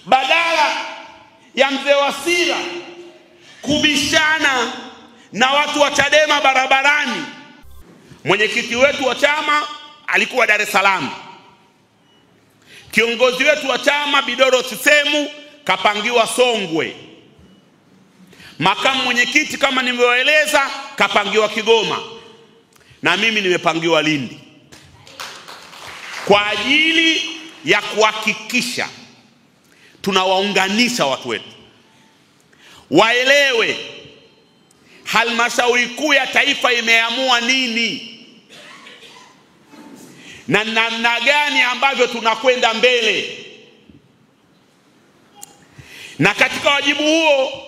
Badala ya mzee Wasira kubishana na watu wa Chadema barabarani, mwenyekiti wetu wa chama alikuwa Dar es Salaam. Kiongozi wetu wa chama Bidoro Sisemu kapangiwa Songwe. Makamu mwenyekiti kama nilivyoeleza kapangiwa Kigoma. Na mimi nimepangiwa Lindi. Kwa ajili ya kuhakikisha tunawaunganisha watu wetu, waelewe halmashauri kuu ya taifa imeamua nini na namna gani ambavyo tunakwenda mbele. Na katika wajibu huo,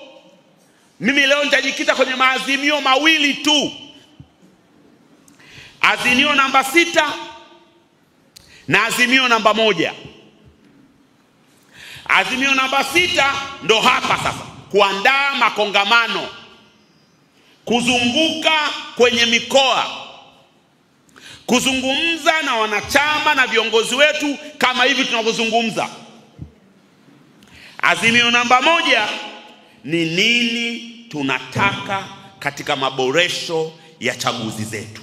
mimi leo nitajikita kwenye maazimio mawili tu. Azimio namba 6 na azimio namba 1. Azimio namba 6 ndo hapa sasa, kuandaa makongamano, kuzunguka kwenye mikoa, kuzungumza na wanachama na viongozi wetu kama hivi tunavyozungumza. Azimio namba 1 ni nini tunataka katika maboresho ya chaguzi zetu.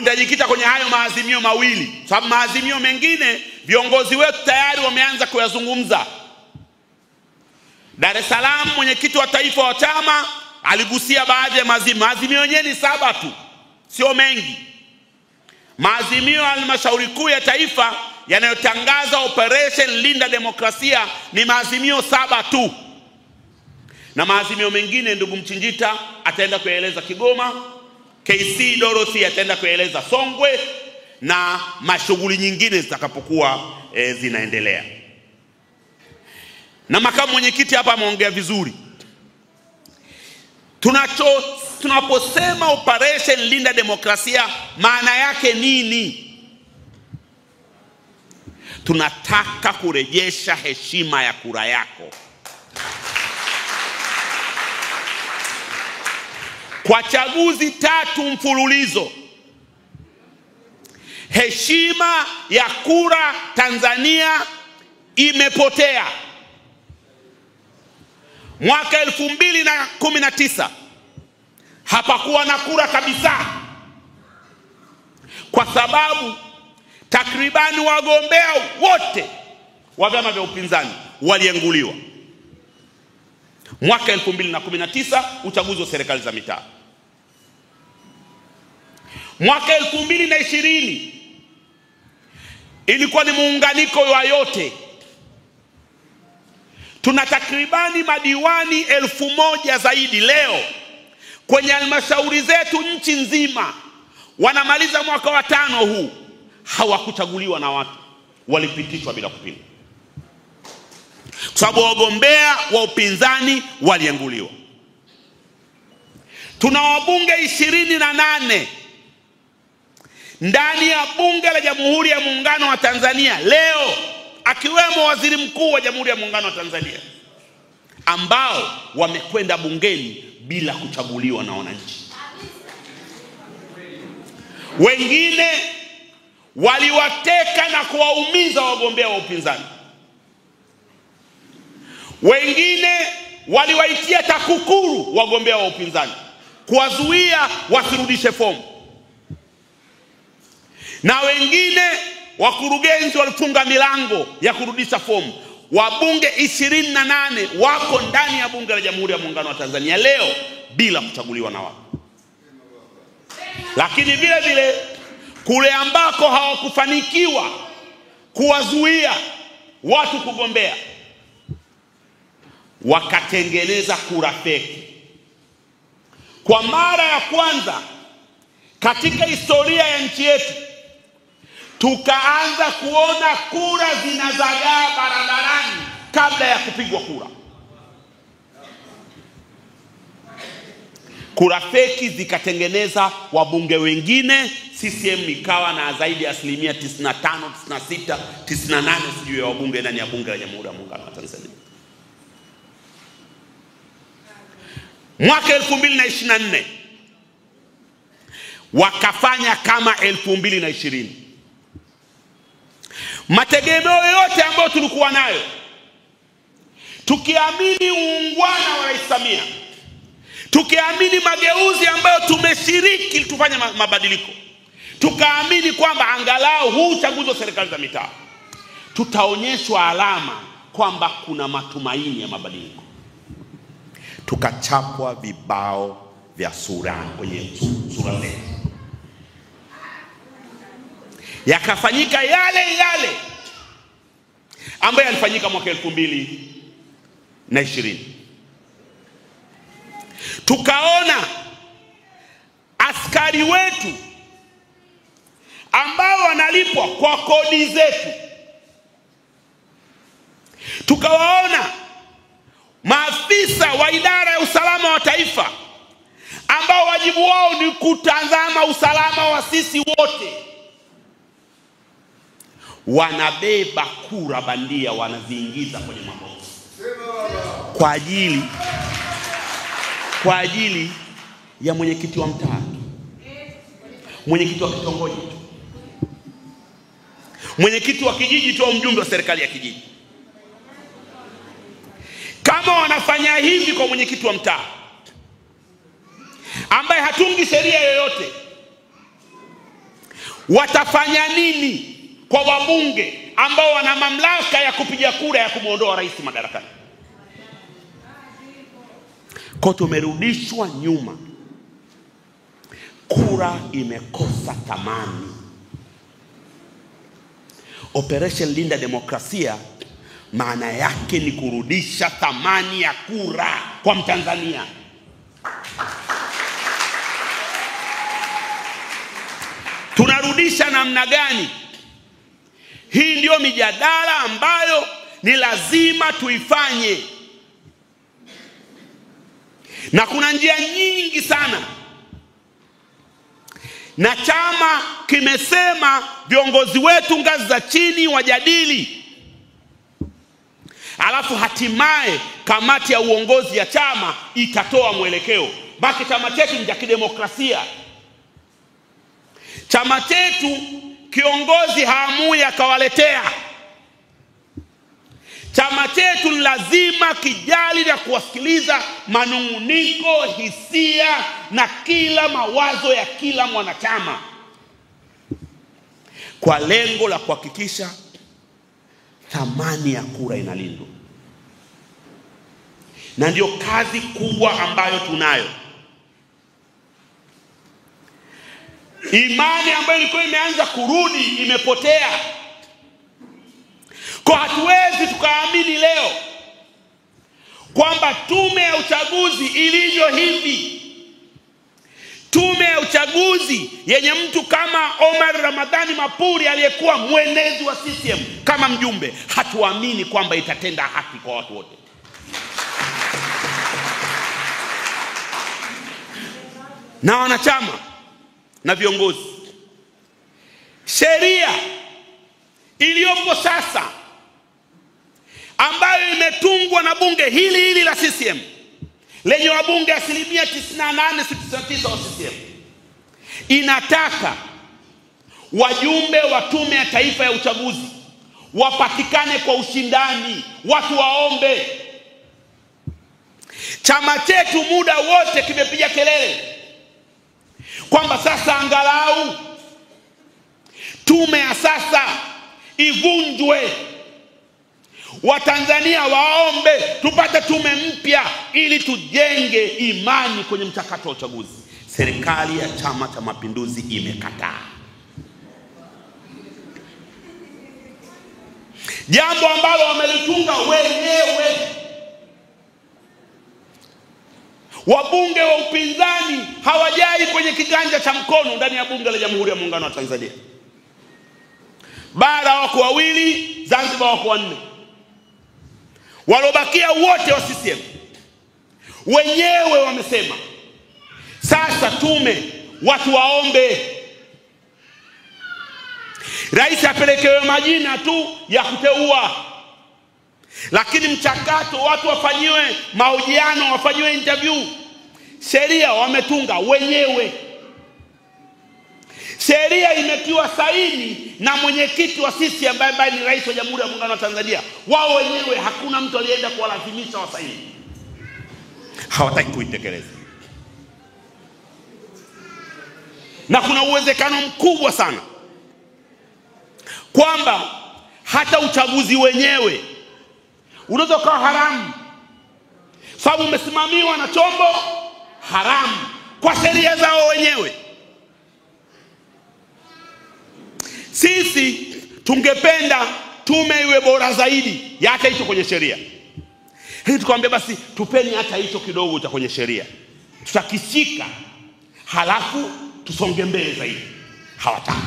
Nitajikita kwenye hayo maazimio mawili, sababu maazimio mengine viongozi wetu tayari wameanza kuyazungumza. Dar es Salaam, mwenyekiti wa taifa wa chama aligusia baadhi ya maazimio. Maazimio yenyewe ni 7 tu, sio mengi. Maazimio ya halmashauri kuu ya taifa yanayotangaza operation Linda Demokrasia ni maazimio 7 tu. Na maazimio mengine ndugu Mchinjita ataenda kueleza Kigoma, KC Dorothy ataenda kueleza Songwe, na mashughuli nyingine zitakapokuwa zinaendelea. Na makamu mwenyekiti hapa ameongea vizuri. Tunaposema operation Linda Demokrasia, maana yake nini? Tunataka kurejesha heshima ya kura yako. Kwa chaguzi 3 mfululizo, heshima ya kura Tanzania imepotea. Mwaka 2019 hapakuwa na kura kabisa, kwa sababu takribani wagombea wote wa vyama vya upinzani walienguliwa. Mwaka 2019 uchaguzi wa serikali za mitaa. Mwaka 2020 ilikuwa ni muunganiko wa yote. Tuna takribani madiwani 1000 zaidi leo kwenye halmashauri zetu nchi nzima. Wanamaliza mwaka wa 5 huu, hawakuchaguliwa na watu, walipitishwa bila kupingwa, kwa sababu wagombea wa upinzani walienguliwa. Tuna wabunge 28 ndani ya bunge la Jamhuri ya Muungano wa Tanzania leo, akiwemo waziri mkuu wa Jamhuri ya Muungano wa Tanzania, ambao wamekwenda bungeni bila kuchaguliwa na wananchi. Wengine waliwateka na kuwaumiza wagombea wa upinzani. Wengine waliwaitia TAKUKURU wagombea wa upinzani, kuwazuia wasirudishe fomu. Na wengine wakurugenzi walifunga milango ya kurudisha fomu. Wabunge 28 wako ndani ya bunge la Jamhuri ya Muungano wa Tanzania leo bila kuchaguliwa na watu. Lakini vile vile kule ambako hawakufanikiwa kuwazuia watu kugombea, wakatengeneza kura feki. Kwa mara ya kwanza katika historia ya nchi yetu, tukaanza kuona kura zinazagaa barabarani kabla ya kupigwa kura. Kura feki zikatengeneza wabunge wengine. CCM ikawa na zaidi ya 95, 96, 98 sijui ya wabunge ndani ya bunge la Jamhuri ya Muungano wa Tanzania. Mwaka 2024 wakafanya kama 2020. mategemeo yote ambayo tulikuwa nayo, tukiamini uungwana wa Rais Samia, tukiamini mageuzi ambayo tumeshiriki tufanye mabadiliko, tukaamini kwamba angalau huu uchaguzi wa serikali za mitaa tutaonyeshwa alama kwamba kuna matumaini ya mabadiliko, tukachapwa vibao vya sura kwenye sura zetu. Yakafanyika yale yale ambayo yalifanyika mwaka 2020. Tukaona askari wetu ambao wanalipwa kwa kodi zetu, tukawaona maafisa wa idara ya usalama wa taifa ambao wajibu wao ni kutazama usalama wa sisi wote, wanabeba kura bandia, wanaziingiza kwenye maboksi kwa ajili ya mwenyekiti wa mtaa, mwenyekiti wa kitongoji, mwenyekiti wa kijiji tu, mjumbe wa serikali ya kijiji. Kama wanafanya hivi kwa mwenyekiti wa mtaa ambaye hatungi sheria yoyote, watafanya nini kwa wabunge ambao wana mamlaka ya kupiga kura ya kumuondoa rais madarakani? Kwa tumerudishwa nyuma, kura imekosa thamani. Operation Linda Demokrasia maana yake ni kurudisha thamani ya kura kwa Mtanzania. Tunarudisha namna gani? Hii ndio mijadala ambayo ni lazima tuifanye, na kuna njia nyingi sana, na chama kimesema viongozi wetu ngazi za chini wajadili, alafu hatimaye kamati ya uongozi ya chama itatoa mwelekeo. Baki chama chetu ni cha kidemokrasia. Chama chetu kiongozi haamui akawaletea. Chama chetu lazima kijali na kuwasikiliza manunguniko, hisia na kila mawazo ya kila mwanachama, kwa lengo la kuhakikisha thamani ya kura inalindwa. Na ndio kazi kubwa ambayo tunayo. Imani ambayo ilikuwa imeanza kurudi imepotea. Kwa hatuwezi tukaamini leo kwamba tume ya uchaguzi ilivyo hivi, tume ya uchaguzi yenye mtu kama Omar Ramadhani Mapuri aliyekuwa mwenezi wa CCM kama mjumbe, hatuamini kwamba itatenda haki kwa watu wote. Na wanachama na viongozi, sheria iliyopo sasa ambayo imetungwa na bunge hili la CCM lenye wabunge 98.99 wa CCM, inataka wajumbe wa tume ya taifa ya uchaguzi wapatikane kwa ushindani, watu waombe. Chama chetu muda wote kimepiga kelele kwamba sasa angalau tume ya sasa ivunjwe, Watanzania waombe tupate tume mpya ili tujenge imani kwenye mchakato wa uchaguzi. Serikali ya Chama cha Mapinduzi imekataa. Jambo ambalo wamelitunga wenyewe. Wabunge wa upinzani hawajai kwenye kiganja cha mkono ndani ya bunge la Jamhuri ya Muungano wa Tanzania. Bara wako 2, Zanzibar wako 4. Walobakia wote wa CCM wenyewe wamesema sasa tume watu waombe. Rais apelekewe majina tu ya kuteua, lakini mchakato watu wafanyiwe mahojiano, wafanyiwe interview. Sheria wametunga wenyewe. Sheria imetiwa saini na mwenyekiti wa sisi ambaye ni rais wa Jamhuri ya Muungano wa Tanzania. Wao wenyewe hakuna mtu alienda kuwalazimisha wasaini. Hawataki kuitekeleza. Na kuna uwezekano mkubwa sana kwamba hata uchaguzi wenyewe unaweza kuwa haramu, sababu umesimamiwa na chombo haramu kwa sheria zao wenyewe. Sisi tungependa tume iwe bora zaidi ya hata hicho kwenye sheria. Hii tukamwambia basi tupeni hata hicho kidogo cha kwenye sheria, tutakishika halafu tusonge mbele zaidi. Hawataki.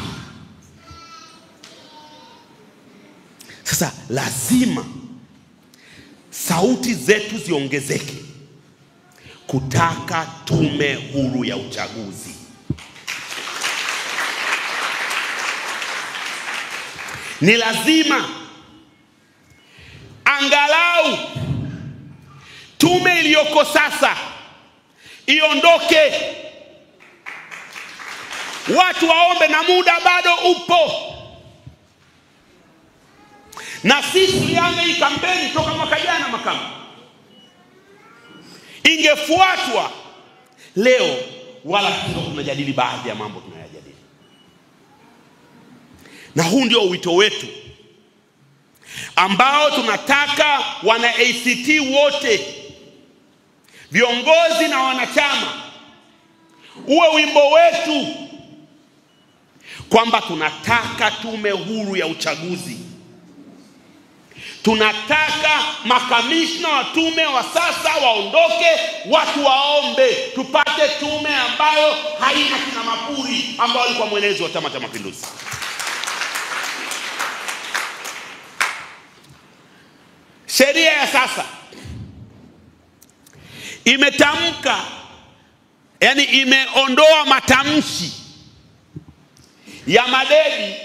Sasa lazima sauti zetu ziongezeke kutaka tume huru ya uchaguzi. Ni lazima angalau tume iliyoko sasa iondoke, watu waombe, na muda bado upo. Na sisi tulianza hii kampeni toka mwaka jana makamu. Ingefuatwa leo, wala tunajadili baadhi ya mambo tunayajadili. Na huu ndio wito wetu ambao tunataka wana ACT wote, viongozi na wanachama, uwe wimbo wetu kwamba tunataka tume huru ya uchaguzi. Tunataka makamishna wa tume wa sasa waondoke, watu waombe, tupate tume ambayo haina kina Mapuri ambao alikuwa mwenezi wa Chama cha Mapinduzi. Sheria ya sasa imetamka, yani imeondoa matamshi ya madedi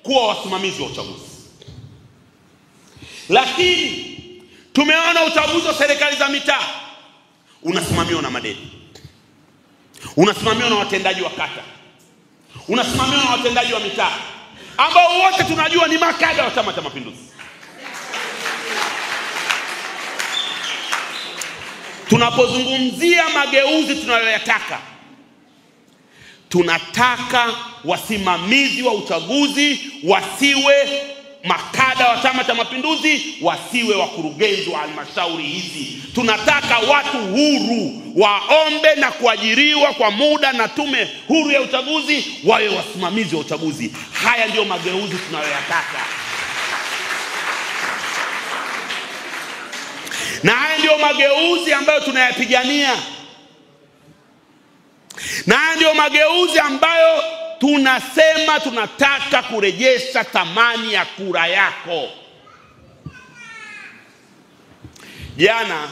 kuwa wasimamizi wa uchaguzi. Lakini tumeona uchaguzi wa serikali za mitaa unasimamiwa na madedi, unasimamiwa na watendaji wa kata, unasimamiwa na watendaji wa mitaa ambao wote tunajua ni makada wa Chama cha Mapinduzi. Tunapozungumzia mageuzi tunayoyataka, tunataka wasimamizi wa uchaguzi wasiwe makada wa Chama cha Mapinduzi, wasiwe wakurugenzi wa halmashauri hizi. Tunataka watu huru waombe na kuajiriwa kwa muda na tume huru ya uchaguzi wawe wasimamizi wa uchaguzi. Haya ndio mageuzi tunayoyataka. Na haya ndio mageuzi ambayo tunayapigania. Na haya ndio mageuzi ambayo tunasema tunataka kurejesha thamani ya kura yako. Jana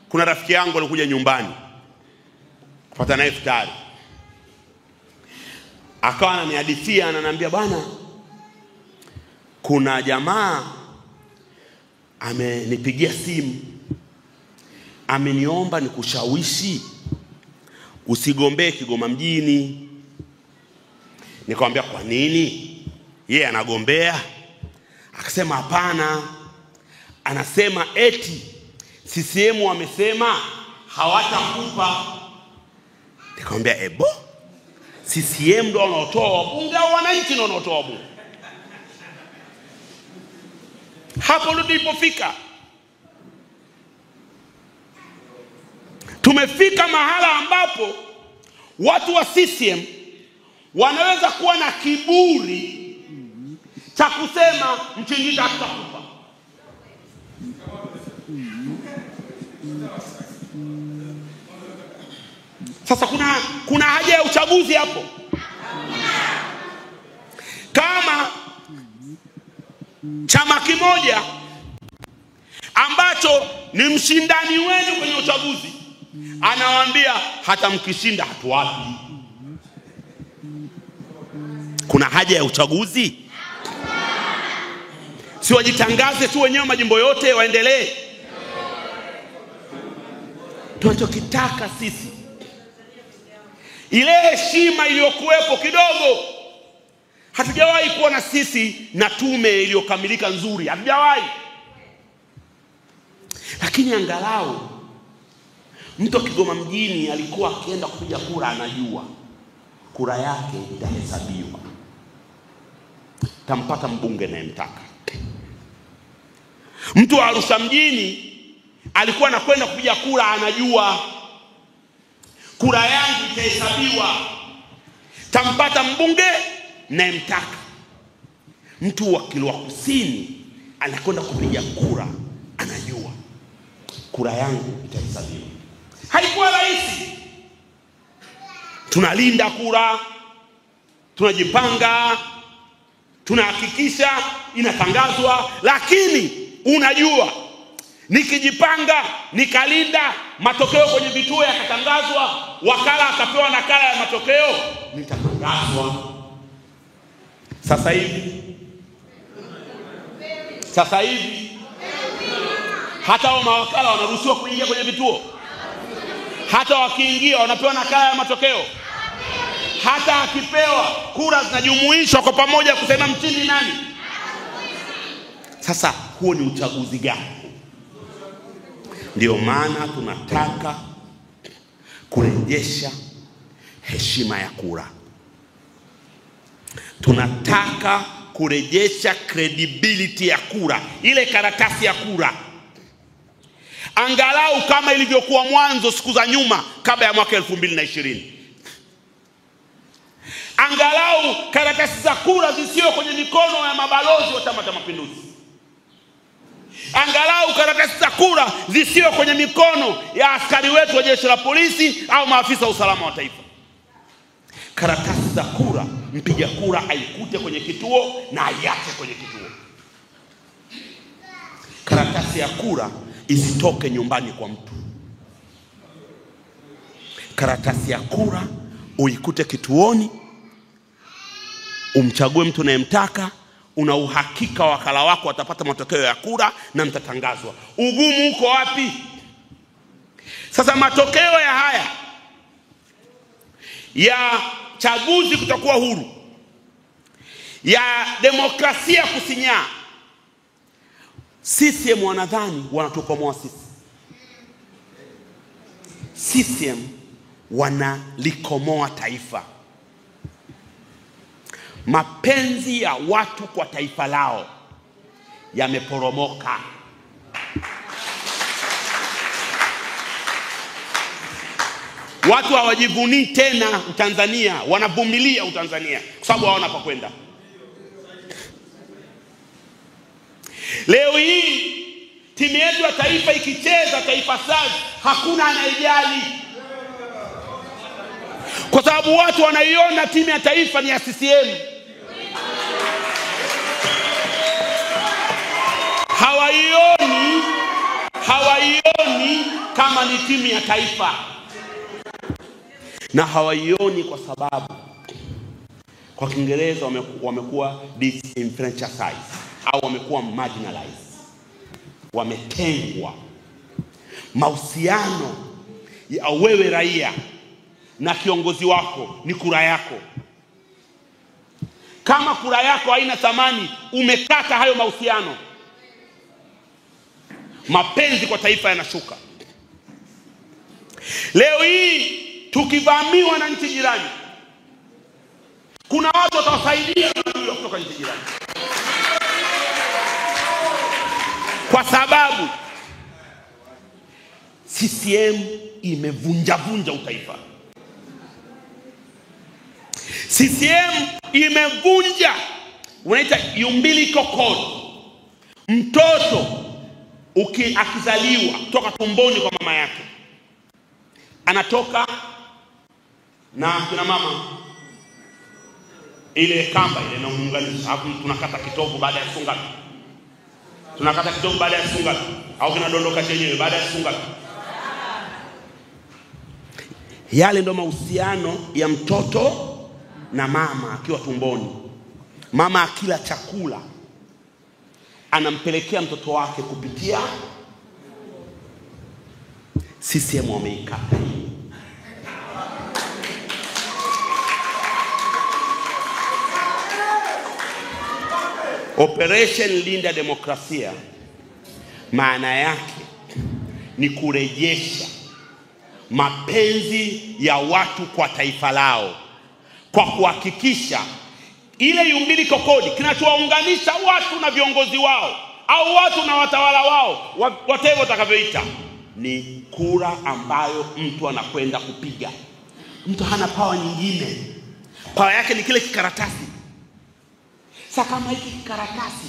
kuna rafiki yangu alikuja nyumbani kupata naye iftari. Akawa ananihadithia, ananiambia, bwana, kuna jamaa amenipigia simu, ameniomba nikushawishi usigombee Kigoma mjini. Nikamwambia kwa nini? Yeye anagombea. Akasema hapana, anasema eti CCM wamesema hawatakupa. Nikamwambia ebo, CCM ndio wanaotoa wabunge au wananchi ndio wanaotoa wabunge? Hapo ndio tulipofika. Tumefika mahala ambapo watu wa CCM wanaweza kuwa na kiburi cha kusema Mchinjita hatutakupa. Sasa kuna haja ya uchaguzi hapo. Kama chama kimoja ambacho ni mshindani wenu kwenye uchaguzi anawaambia hata mkishinda hatuwapi, kuna haja ya uchaguzi? Si wajitangaze tu wenyewe majimbo yote waendelee? Tunachokitaka sisi ile heshima iliyokuwepo kidogo. Hatujawahi kuona sisi na tume iliyokamilika nzuri, hatujawahi. Lakini angalau mtu wa Kigoma mjini alikuwa akienda kupiga kura anajua kura yake itahesabiwa, tampata mbunge anayemtaka. Mtu wa Arusha mjini alikuwa anakwenda kupiga kura anajua kura yangu itahesabiwa, tampata mbunge anayemtaka. Mtu wa Kilwa Kusini anakwenda kupiga kura anajua kura yangu itahesabiwa. Haikuwa rahisi. Tunalinda kura, tunajipanga, tunahakikisha inatangazwa, lakini unajua nikijipanga, nikalinda, matokeo kwenye vituo yakatangazwa, wakala akapewa nakala ya matokeo, nitatangazwa. Sasa hivi hata wa mawakala wanaruhusiwa kuingia kwenye vituo. Hata wakiingia wanapewa nakala ya matokeo. Hata akipewa, kura zinajumuishwa kwa pamoja kusema mshindi nani. Sasa huo ni uchaguzi gani? Ndio maana tunataka kurejesha heshima ya kura. Tunataka kurejesha credibility ya kura, ile karatasi ya kura. Angalau kama ilivyokuwa mwanzo siku za nyuma kabla ya mwaka 2020. Angalau karatasi za kura zisiwe kwenye mikono ya mabalozi wa Chama cha Mapinduzi. Angalau karatasi za kura zisiwe kwenye mikono ya askari wetu wa jeshi la polisi au maafisa wa usalama wa taifa. Karatasi za kura, mpiga kura aikute kwenye kituo na aiache kwenye kituo. Karatasi ya kura isitoke nyumbani kwa mtu. Karatasi ya kura uikute kituoni, umchague mtu unayemtaka, una uhakika wakala wako watapata matokeo ya kura na mtatangazwa. Ugumu uko wapi? Sasa matokeo ya haya ya chaguzi kutakuwa huru, ya demokrasia kusinyaa, CCM wanadhani wanatukomoa sisi. CCM wanalikomoa taifa. Mapenzi ya watu kwa taifa lao yameporomoka. Watu hawajivunii tena Utanzania, wanavumilia Utanzania kwa sababu hawana pa kwenda. Leo hii timu yetu ya taifa ikicheza Taifa Stars, hakuna anayejali, kwa sababu watu wanaiona timu ya taifa ni ya CCM. Hawaioni kama ni timu ya taifa, na hawaioni kwa sababu kwa Kiingereza wamekuwa disenfranchised au wamekuwa marginalized, wametengwa. Mahusiano ya wewe raia na kiongozi wako ni kura yako. Kama kura yako haina thamani, umekata hayo mahusiano. Mapenzi kwa taifa yanashuka. Leo hii tukivamiwa na nchi jirani, kuna watu watawasaidia kutoka nchi jirani, kwa sababu CCM imevunja utaifa. CCM imevunja, unaita umbilical cord. Mtoto akizaliwa toka tumboni kwa mama yake, anatoka na kina mama ile kamba ile na muunganisha. Hapo tunakata kitovu baada ya siku ngapi? Tunakata kitovu baada ya siku ngapi? Au kinadondoka chenyewe baada ya siku ngapi? Yale ndo mahusiano ya mtoto na mama akiwa tumboni. Mama akila chakula anampelekea mtoto wake kupitia. CCM wameikata. Operation Linda Demokrasia maana yake ni kurejesha mapenzi ya watu kwa taifa lao, kwa kuhakikisha ile umbilical cord kinachowaunganisha watu na viongozi wao au watu na watawala wao, whatever utakavyoita, ni kura ambayo mtu anakwenda kupiga. Mtu hana power nyingine, power yake ni kile kikaratasi. Sasa kama hiki kikaratasi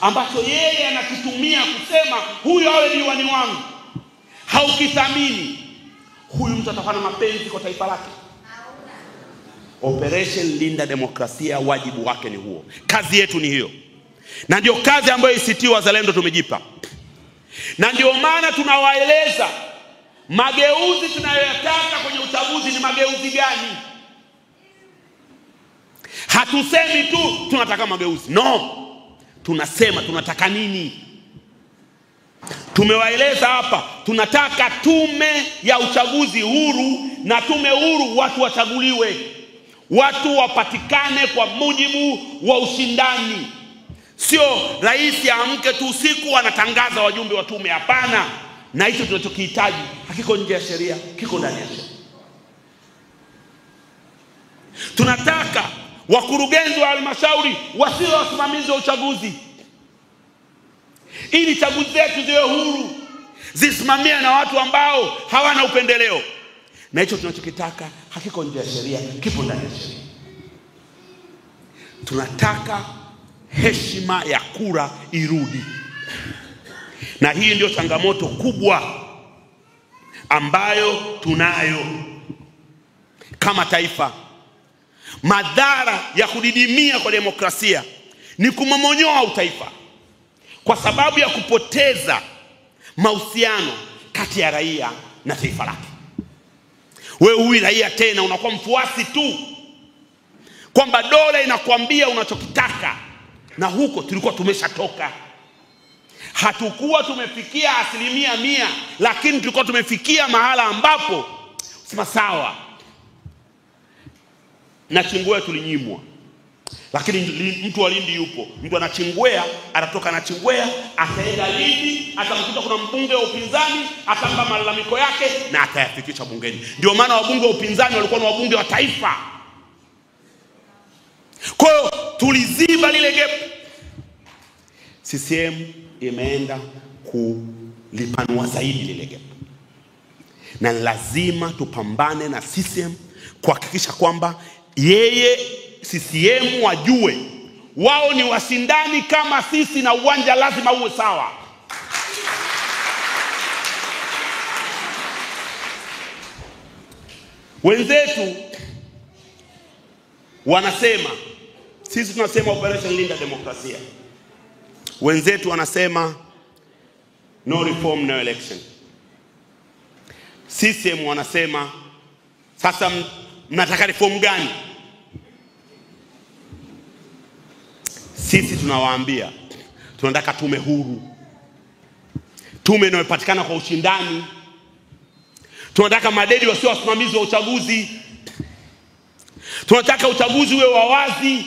ambacho yeye anakitumia kusema huyu awe diwani wangu, haukithamini, huyu mtu atakuwa na mapenzi kwa taifa lake? Operation Linda Demokrasia, wajibu wake ni huo. Kazi yetu ni hiyo. Na ndio kazi ambayo ACT Wazalendo tumejipa. Na ndio maana tunawaeleza mageuzi tunayoyataka kwenye uchaguzi ni mageuzi gani. Hatusemi tu tunataka mageuzi. No. Tunasema tunataka nini. Tumewaeleza hapa, tunataka tume ya uchaguzi huru, na tume huru watu wachaguliwe. Watu wapatikane kwa mujibu wa ushindani. Sio rais amke tu usiku anatangaza wajumbe wa tume. Hapana. Na hicho tunachokihitaji hakiko nje ya sheria, kiko ndani ya sheria. Tunataka wakurugenzi wa halmashauri wasiwe wasimamizi wa uchaguzi, ili chaguzi zetu ziwe huru, zisimamia na watu ambao hawana upendeleo. Na hicho tunachokitaka hakiko nje ya sheria, kipo ndani ya sheria. Tunataka heshima ya kura irudi. Na hii ndio changamoto kubwa ambayo tunayo kama taifa. Madhara ya kudidimia kwa demokrasia ni kumomonyoa utaifa, kwa sababu ya kupoteza mahusiano kati ya raia na taifa lake. Wewe huyu raia tena unakuwa mfuasi tu, kwamba dola inakwambia unachokitaka, na huko tulikuwa tumeshatoka. Hatukuwa tumefikia 100%, lakini tulikuwa tumefikia mahala ambapo sema sawa, na Chingwea tulinyimwa, lakini mtu wa Lindi yupo. Mtu anachingwea, atatoka na Chingwea, ataenda Lindi, atamkuta kuna mbunge wa upinzani, atamba malalamiko yake na atayafikisha bungeni. Ndio maana wabunge wa upinzani walikuwa ni wabunge wa taifa. Kwa hiyo tuliziba lile gap. CCM imeenda kulipanua zaidi lile gap. Na lazima tupambane na CCM kuhakikisha kwamba yeye CCM wajue wao ni washindani kama sisi, na uwanja lazima uwe sawa. Wenzetu wanasema, sisi tunasema Operation Linda Demokrasia. Wenzetu wanasema no reform no election. CCM wanasema sasa mnataka reform gani? Sisi tunawaambia tunataka tume huru, tume inayopatikana kwa ushindani. Tunataka madedi wasio wasimamizi wa uchaguzi. Tunataka uchaguzi uwe wa wazi.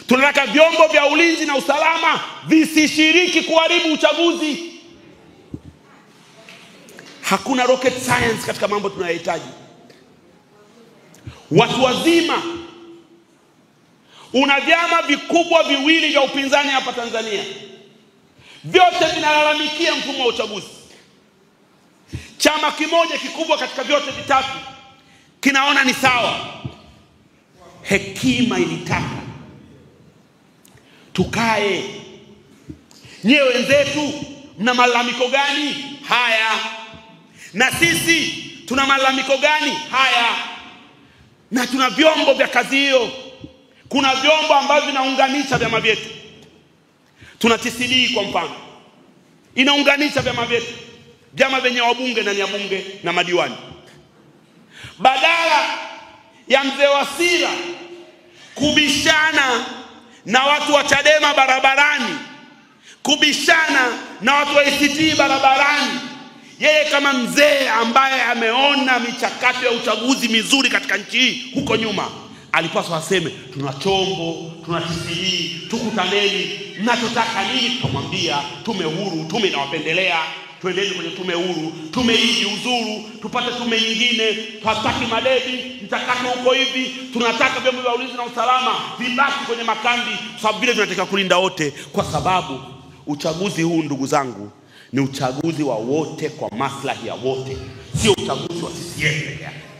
Tunataka vyombo vya ulinzi na usalama visishiriki kuharibu uchaguzi. Hakuna rocket science katika mambo tunayohitaji. Watu wazima. Una vyama vikubwa viwili vya upinzani hapa Tanzania, vyote vinalalamikia mfumo wa uchaguzi. Chama kimoja kikubwa katika vyote vitatu kinaona ni sawa. Hekima ilitaka tukae, nyewe wenzetu mna malalamiko gani? Haya. Na sisi tuna malalamiko gani? Haya. Na tuna vyombo vya kazi hiyo. Kuna vyombo ambavyo vinaunganisha vyama vyetu. Tuna TCD kwa mfano, inaunganisha vyama vyetu, vyama vyenye wabunge ndani ya bunge na madiwani. Badala ya mzee Wasira kubishana na watu wa Chadema barabarani, kubishana na watu wa ACT barabarani, yeye kama mzee ambaye ameona michakato ya uchaguzi mizuri katika nchi hii huko nyuma, alipaswa aseme tuna chombo, tuna TCD, tukutaneni, mnachotaka nini? Tukamwambia tume huru, tume inawapendelea, twendeni kwenye tume huru, tume hii uzuru, tupate tume nyingine, hataki madedi, mtakato huko hivi, tunataka vyombo vya ulinzi na usalama vibaki kwenye makambi, sababu vile tunataka kulinda wote, kwa sababu uchaguzi huu ndugu zangu ni uchaguzi wa wote kwa maslahi ya wote, sio uchaguzi wa CCM pekee yake.